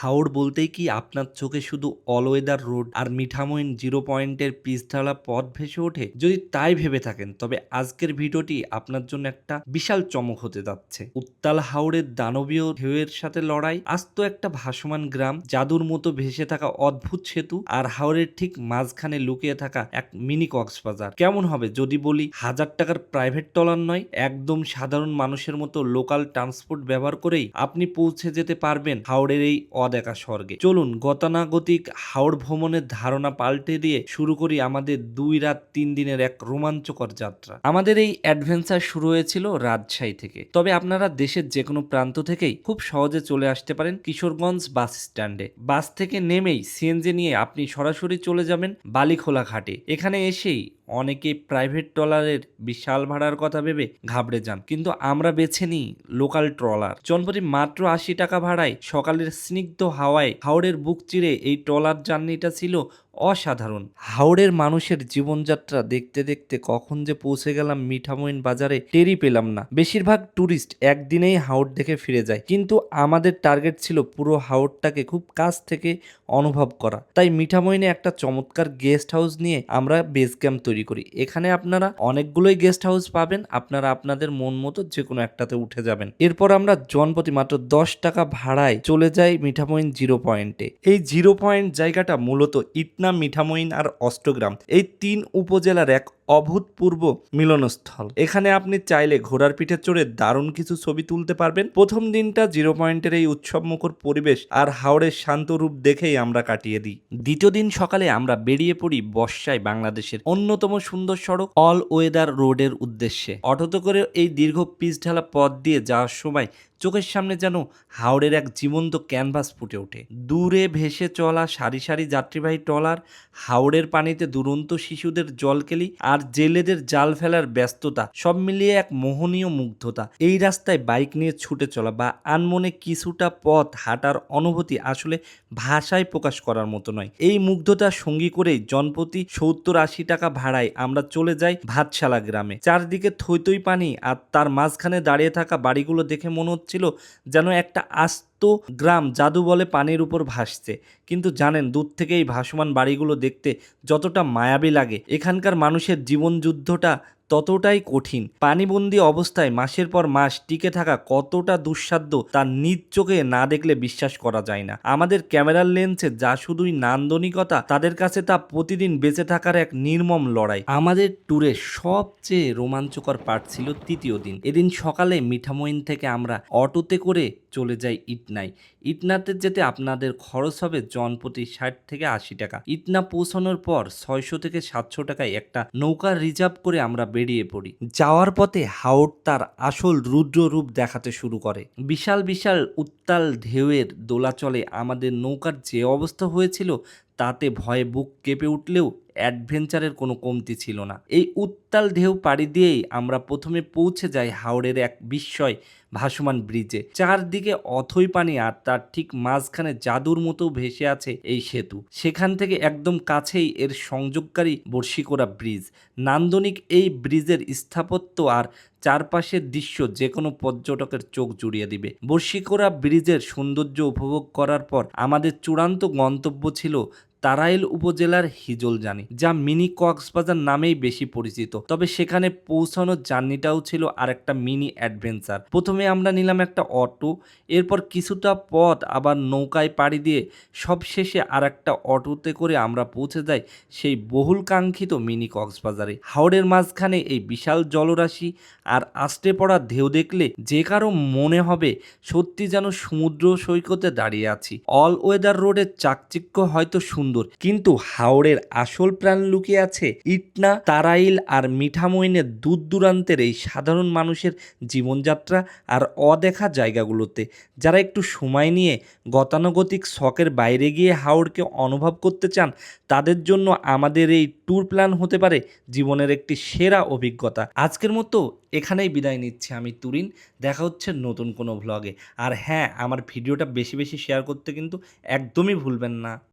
হাওড় বলতেই কি আপনার চোখে শুধু অল ওয়েদার রোড আর মিঠামইন জিরো পয়েন্টের পিচঢালা পথ ভেসে ওঠে? যদি তাই ভেবে থাকেন তবে আজকের ভিডিওটি আপনার জন্য একটা বিশাল চমক হতে যাচ্ছে। উত্তাল হাওড়ের দানবীয় ঢেউয়ের সাথে লড়াই, আস্ত একটা ভাসমান গ্রাম, জাদুর মতো ভেসে থাকা অদ্ভুত সেতু, আর হাওড়ের ঠিক মাঝখানে লুকিয়ে থাকা এক মিনি কক্সবাজার। কেমন হবে যদি বলি হাজার টাকার প্রাইভেট ট্রলার নয়, একদম সাধারণ মানুষের মতো লোকাল ট্রান্সপোর্ট ব্যবহার করেই আপনি পৌঁছে যেতে পারবেন হাওড়ের এই অদেখা স্বর্গে। চলুন গতানুগতিক হাওড় ভ্রমণের ধারণা পাল্টে দিয়ে শুরু করি আমাদের 2 রাত 3 দিনের এক রোমাঞ্চকর যাত্রা। আমাদের এই অ্যাডভেঞ্চার শুরু হয়েছিল রাজশাহী থেকে, তবে আপনারা দেশের যে কোনো প্রান্ত থেকেই খুব সহজে চলে আসতে পারেন কিশোরগঞ্জ বাস স্ট্যান্ডে। বাস থেকে নেমেই সিএনজি নিয়ে আপনি সরাসরি চলে যাবেন বালিখোলা ঘাটে। এখানে এসেই অনেকে প্রাইভেট ট্রলারের বিশাল ভাড়ার কথা ভেবে ঘাবড়ে যান, কিন্তু আমরা বেছে নিই লোকাল ট্রলার। জনপ্রতি মাত্র 80 টাকা ভাড়ায় সকালের স্নিগ্ধ হাওয়ায় হাওড়ের বুক চিরে এই ট্রলার জার্নিটা ছিল অসাধারণ। হাওড়ের মানুষের জীবনযাত্রা দেখতে দেখতে কখন যে পৌঁছে গেলাম মিঠামইন বাজারে টেরই পেলাম না। বেশিরভাগ ট্যুরিস্ট একদিনেই হাওড় দেখে ফিরে যায়, কিন্তু আমাদের টার্গেট ছিল পুরো হাওড়টাকে খুব কাছ থেকে অনুভব করা। তাই মিঠামইনে একটা চমৎকার গেস্ট হাউস নিয়ে আমরা বেস ক্যাম্প তৈরি করি। এখানে আপনারা অনেকগুলোই গেস্ট হাউস পাবেন, আপনারা আপনাদের মন মতো যে কোনো একটাতে উঠে যাবেন। এরপর আমরা জনপ্রতি মাত্র 10 টাকা ভাড়ায় চলে যাই মিঠামইন জিরো পয়েন্টে। এই জিরো পয়েন্ট জায়গাটা মূলত ইটনা, মিঠামইন আর অষ্টগ্রাম এই 3 উপজেলার এক অভূতপূর্ব মিলনস্থল। এখানে আপনি চাইলে ঘোড়ার পিঠে চড়ে দারুণ কিছু ছবি তুলতে পারবেন। প্রথম দিনটা জিরো পয়েন্টের এই উৎসবমুখর পরিবেশ আর হাওড়ের শান্ত রূপ দেখেই আমরা কাটিয়ে দিই। দ্বিতীয় দিন সকালে আমরা বেরিয়ে পড়ি বর্ষায় বাংলাদেশের অন্যতম সুন্দর সড়ক অল ওয়েদার রোডের উদ্দেশ্যে। অটোতে করে এই দীর্ঘ পিচঢালা পথ দিয়ে যাওয়ার সময় চোখের সামনে যেন হাওড়ের এক জীবন্ত ক্যানভাস ফুটে ওঠে। দূরে ভেসে চলা সারি সারি যাত্রীবাহী ট্রলার, হাওড়ের পানিতে দুরন্ত শিশুদের জলকেলি আর জেলেদের জাল ফেলার ব্যস্ততা, সব মিলিয়ে এক মোহনীয় মুগ্ধতা। এই রাস্তায় বাইক নিয়ে ছুটে চলা বা আনমনে কিছুটা পথ হাঁটার অনুভূতি আসলে ভাষায় প্রকাশ করার মতো নয়। এই মুগ্ধতা সঙ্গী করেই জনপ্রতি 70-80 টাকা ভাড়ায় আমরা চলে যাই ভাতশালা গ্রামে। চারদিকে থইথই পানি আর তার মাঝখানে দাঁড়িয়ে থাকা বাড়িগুলো দেখে মনে হচ্ছিল যেন একটা আস্ত গ্রাম জাদু বলে পানির উপর ভাসছে। কিন্তু জানেন, দূর থেকে এই ভাসমান বাড়িগুলো দেখতে যতটা মায়াবী লাগে, এখানকার মানুষের জীবন যুদ্ধটা ততটাই কঠিন। পানিবন্দী অবস্থায় মাসের পর মাস টিকে থাকা কতটা দুঃসাধ্য তা নিজ চোখে না দেখলে বিশ্বাস করা যায় না। আমাদের ক্যামেরার লেন্সে যা শুধুই নান্দনিকতা, তাদের কাছে তা প্রতিদিন বেঁচে থাকার এক নির্মম লড়াই। আমাদের ট্যুরের সবচেয়ে রোমাঞ্চকর পার্ট ছিল তৃতীয় দিন। এদিন সকালে মিঠামইন থেকে আমরা অটোতে করে চলে যাই ইটনায়। ইটনাতে যেতে আপনাদের খরচ হবে জনপ্রতি 60 থেকে 80 টাকা। ইটনা পৌঁছানোর পর 600 থেকে 700 টাকায় একটা নৌকা রিজার্ভ করে আমরা বেরিয়ে পড়ি। যাওয়ার পথে হাওড় তার আসল রুদ্র রূপ দেখাতে শুরু করে। বিশাল বিশাল উত্তাল ঢেউয়ের দোলাচলে আমাদের নৌকার যে অবস্থা হয়েছিল তাতে ভয়ে বুক কেঁপে উঠলেও অ্যাডভেঞ্চারের কোনো কমতি ছিল না। এই উত্তাল ঢেউ পাড়ি দিয়েই আমরা প্রথমে পৌঁছে যাই হাওড়ের এক বিস্ময় ভাসমান ব্রিজে। চারদিকে অথই পানি আর তার ঠিক মাঝখানে জাদুর মতো ভেসে আছে এই সেতু। সেখান থেকে একদম কাছেই এর সংযোগকারী বর্ষিকোরা ব্রিজ। নান্দনিক এই ব্রিজের স্থাপত্য আর চারপাশের দৃশ্য যে কোনো পর্যটকের চোখ জুড়িয়ে দিবে। বর্ষিকোরা ব্রিজের সৌন্দর্য উপভোগ করার পর আমাদের চূড়ান্ত গন্তব্য ছিল তারাইল উপজেলার হিজলজানি, যা মিনি কক্সবাজার নামেই বেশি পরিচিত। তবে সেখানে পৌঁছানোর জার্নিটাও ছিল আরেকটা মিনি অ্যাডভেঞ্চার। প্রথমে আমরা নিলাম একটা অটো, এরপর কিছুটা পথ আবার নৌকায় পাড়ি দিয়ে সবশেষে আরেকটা অটোতে করে আমরা পৌঁছে যাই সেই বহুল কাঙ্ক্ষিত মিনি কক্সবাজারে। হাওড়ের মাঝখানে এই বিশাল জলরাশি আর আষ্টে পড়া ঢেউ দেখলে যে কারো মনে হবে সত্যি যেন সমুদ্র সৈকতে দাঁড়িয়ে আছি। অল ওয়েদার রোডের চাকচিক্য হয়তো সুন্দর, কিন্তু হাওড়ের আসল প্রাণ লুকিয়ে আছে ইটনা, তারাইল আর মিঠামইনের দূর দূরান্তের এই সাধারণ মানুষের জীবনযাত্রা আর অদেখা জায়গাগুলোতে। যারা একটু সময় নিয়ে গতানুগতিক শখের বাইরে গিয়ে হাওড়কে অনুভব করতে চান, তাদের জন্য আমাদের এই ট্যুর প্ল্যান হতে পারে জীবনের একটি সেরা অভিজ্ঞতা। আজকের মতো এখানেই বিদায় নিচ্ছি আমি তুরিন। দেখা হচ্ছে নতুন কোনো ভ্লগে। আর হ্যাঁ, আমার ভিডিওটা বেশি বেশি শেয়ার করতে কিন্তু একদমই ভুলবেন না।